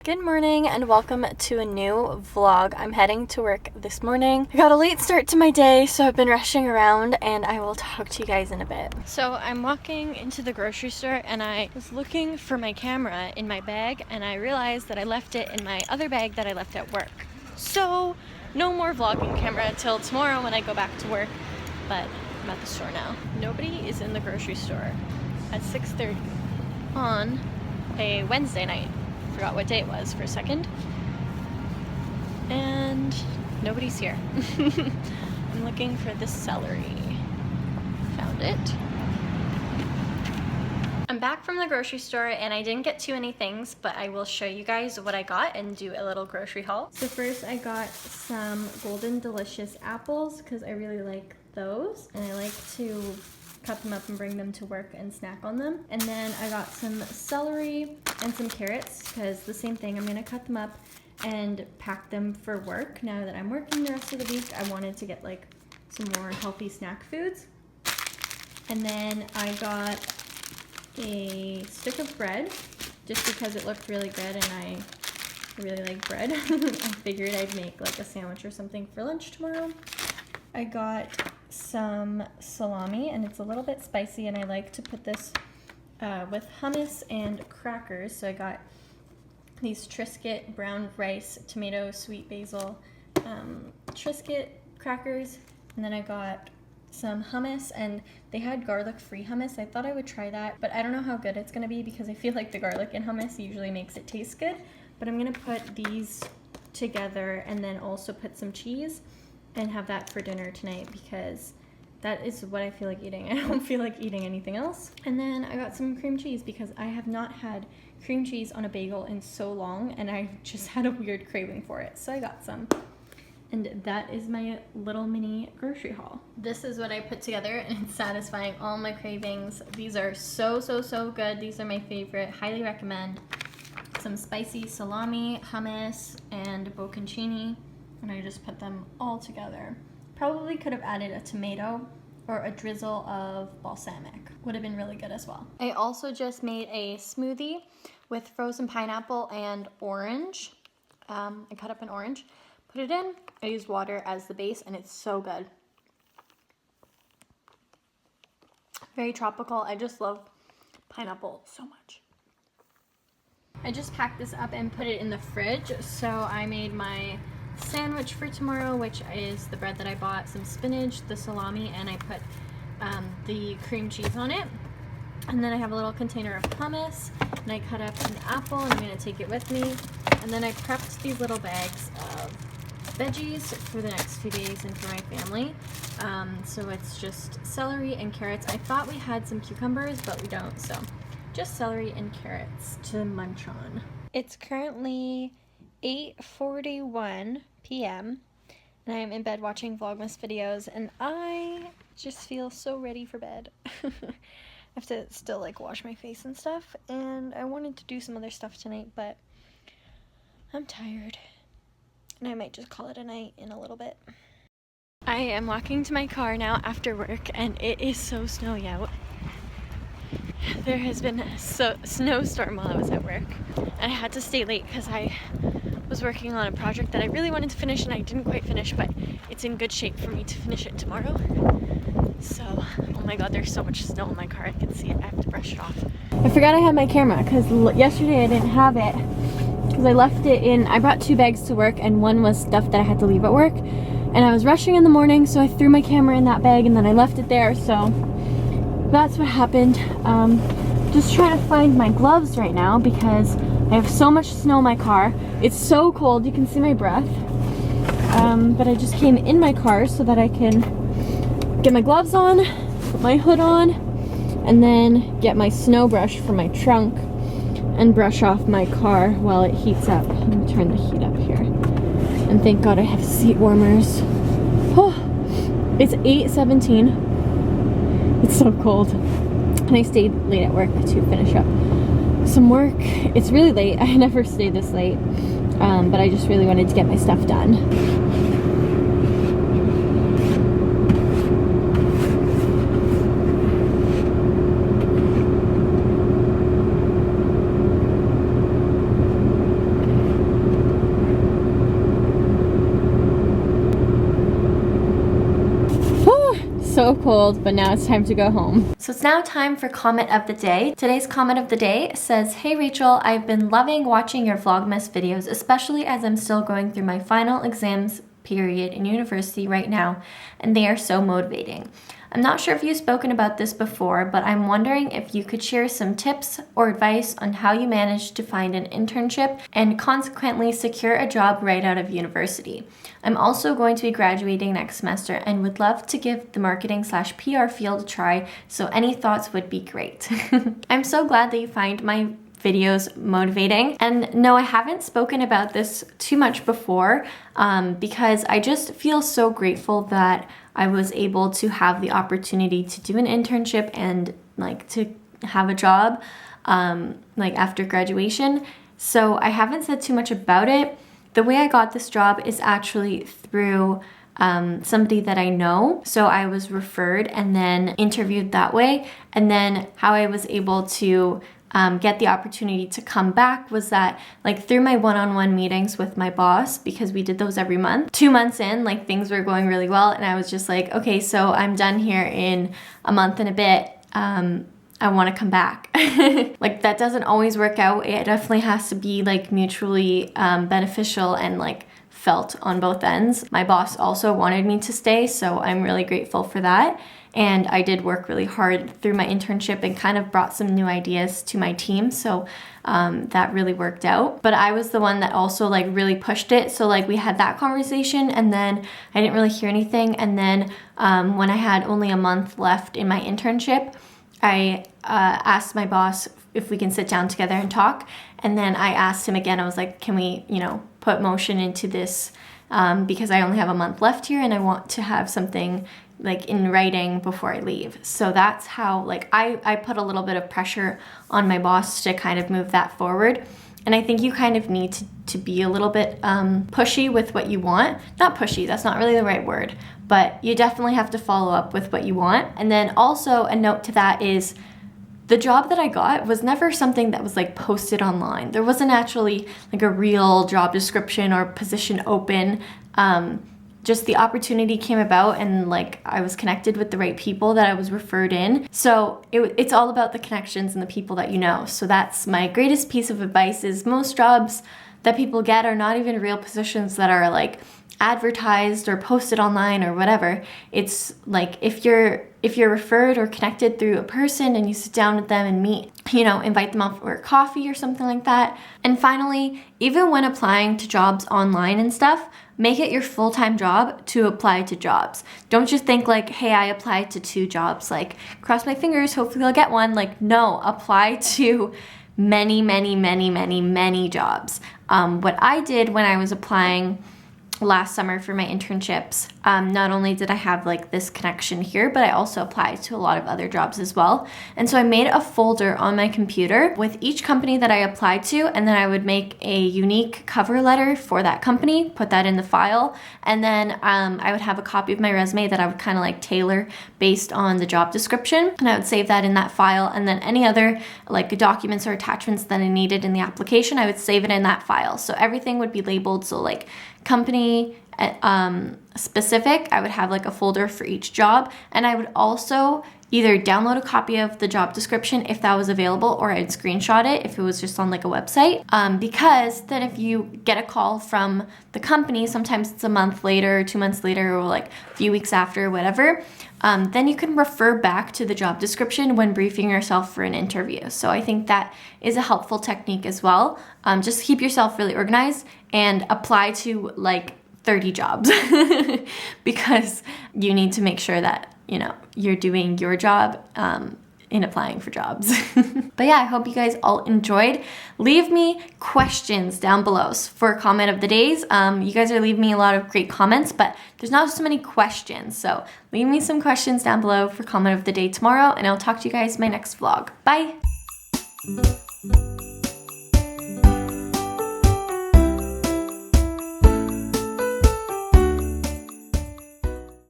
Good morning and welcome to a new vlog. I'm heading to work this morning. I got a late start to my day, so I've been rushing around and I will talk to you guys in a bit. So I'm walking into the grocery store and I was looking for my camera in my bag and I realized that I left it in my other bag that I left at work. So no more vlogging camera till tomorrow when I go back to work, but I'm at the store now. Nobody is in the grocery store at 6:30 on a Wednesday night. Forgot what day it was for a second, and nobody's here. I'm looking for the celery. Found it. I'm back from the grocery store and I didn't get too many things, but I will show you guys what I got and do a little grocery haul. So first I got some Golden Delicious apples because I really like those and I like to cut them up and bring them to work and snack on them. And then I got some celery and some carrots because the same thing, I'm gonna cut them up and pack them for work. Now that I'm working the rest of the week, I wanted to get like some more healthy snack foods. And then I got a stick of bread just because it looked really good and I really like bread. I figured I'd make like a sandwich or something for lunch tomorrow. I got some salami and it's a little bit spicy and I like to put this with hummus and crackers. So I got these Triscuit brown rice, tomato, sweet basil Triscuit crackers, and then I got some hummus and they had garlic free hummus. I thought I would try that, but I don't know how good it's gonna be because I feel like the garlic in hummus usually makes it taste good. But I'm gonna put these together and then also put some cheese and have that for dinner tonight because that is what I feel like eating. I don't feel like eating anything else. And then I got some cream cheese because I have not had cream cheese on a bagel in so long and I just had a weird craving for it. So I got some. And that is my little mini grocery haul. This is what I put together and it's satisfying all my cravings. These are so good. These are my favorite. Highly recommend. Some spicy salami, hummus, and bocconcini. And I just put them all together. Probably could have added a tomato or a drizzle of balsamic. Would have been really good as well. I also just made a smoothie with frozen pineapple and orange. I cut up an orange, put it in. I used water as the base and it's so good. Very tropical. I just love pineapple so much. I just packed this up and put it in the fridge. So I made my sandwich for tomorrow, which is the bread that I bought, some spinach, the salami, and I put the cream cheese on it. And then I have a little container of hummus, and I cut up an apple, and I'm going to take it with me. And then I prepped these little bags of veggies for the next few days and for my family. So it's just celery and carrots. I thought we had some cucumbers, but we don't, so just celery and carrots to munch on. It's currently 8:41 p.m. and I am in bed watching Vlogmas videos and I just feel so ready for bed. I have to still like wash my face and stuff and I wanted to do some other stuff tonight, but I'm tired and I might just call it a night in a little bit. I am walking to my car now after work and it is so snowy out. There has been a snowstorm while I was at work and I had to stay late because I was working on a project that I really wanted to finish and I didn't quite finish, but it's in good shape for me to finish it tomorrow. So, oh my god, there's so much snow in my car, I can see it. I have to brush it off. I forgot I had my camera because yesterday I didn't have it because I left it in, I brought 2 bags to work and one was stuff that I had to leave at work and I was rushing in the morning, so I threw my camera in that bag and then I left it there, so that's what happened. Just trying to find my gloves right now because I have so much snow in my car. It's so cold, you can see my breath. But I just came in my car so that I can get my gloves on, put my hood on, and then get my snow brush from my trunk and brush off my car while it heats up. Let me turn the heat up here. And thank God I have seat warmers. Oh, it's 8:17. It's so cold. And I stayed late at work to finish up some work. It's really late. I never stay this late. But I just really wanted to get my stuff done. so cold, but now it's time to go home. So it's now time for comment of the day. Today's comment of the day says, "Hey Rachel, I've been loving watching your Vlogmas videos, especially as I'm still going through my final exams period in university right now, and they are so motivating. I'm not sure if you've spoken about this before, but I'm wondering if you could share some tips or advice on how you managed to find an internship and consequently secure a job right out of university. I'm also going to be graduating next semester and would love to give the marketing/PR field a try, so any thoughts would be great." I'm so glad that you find my videos motivating. And no, I haven't spoken about this too much before because I just feel so grateful that I was able to have the opportunity to do an internship and like to have a job like after graduation. So I haven't said too much about it. The way I got this job is actually through somebody that I know. So I was referred and then interviewed that way. And then how I was able to get the opportunity to come back was that like through my one-on-one meetings with my boss, because we did those every month. 2 months in, like things were going really well, and I was just like, okay, so I'm done here in a month and a bit. I want to come back. Like that doesn't always work out. It definitely has to be like mutually beneficial and like felt on both ends. My boss also wanted me to stay, so I'm really grateful for that. And I did work really hard through my internship and kind of brought some new ideas to my team. So that really worked out. But I was the one that also like really pushed it. So like we had that conversation and then I didn't really hear anything. And then when I had only a month left in my internship, I asked my boss if we can sit down together and talk. And then I asked him again, I was like, can we, put motion into this because I only have a month left here and I want to have something like in writing before I leave. So that's how like I put a little bit of pressure on my boss to kind of move that forward. And I think you kind of need to be a little bit pushy with what you want. Not pushy, that's not really the right word, but you definitely have to follow up with what you want. And then also a note to that is the job that I got was never something that was like posted online. There wasn't actually like a real job description or position open. Just the opportunity came about and like I was connected with the right people that I was referred in. So it's all about the connections and the people that you know. So that's my greatest piece of advice is most jobs that people get are not even real positions that are like advertised or posted online or whatever. It's like if you're referred or connected through a person and you sit down with them and meet, invite them out for a coffee or something like that. And finally, even when applying to jobs online and stuff, make it your full-time job to apply to jobs. Don't just think like, hey, I applied to 2 jobs, like cross my fingers, hopefully I'll get one. Like, no, apply to many, many, many, many, many jobs. What I did when I was applying last summer for my internships, not only did I have like this connection here, but I also applied to a lot of other jobs as well. And so I made a folder on my computer with each company that I applied to, and then I would make a unique cover letter for that company, put that in the file, and then I would have a copy of my resume that I would kind of like tailor based on the job description, and I would save that in that file. And then any other like documents or attachments that I needed in the application, I would save it in that file. So everything would be labeled, so like company specific, I would have like a folder for each job, and I would also either download a copy of the job description if that was available, or I'd screenshot it if it was just on like a website, because then if you get a call from the company, sometimes it's a month later, 2 months later, or like a few weeks after, whatever, then you can refer back to the job description when briefing yourself for an interview. So I think that is a helpful technique as well. Just keep yourself really organized and apply to like 30 jobs because you need to make sure that you're doing your job in applying for jobs. But yeah, I hope you guys all enjoyed. Leave me questions down below for comment of the days. You guys are leaving me a lot of great comments, but there's not so many questions. So leave me some questions down below for comment of the day tomorrow, and I'll talk to you guys in my next vlog. Bye.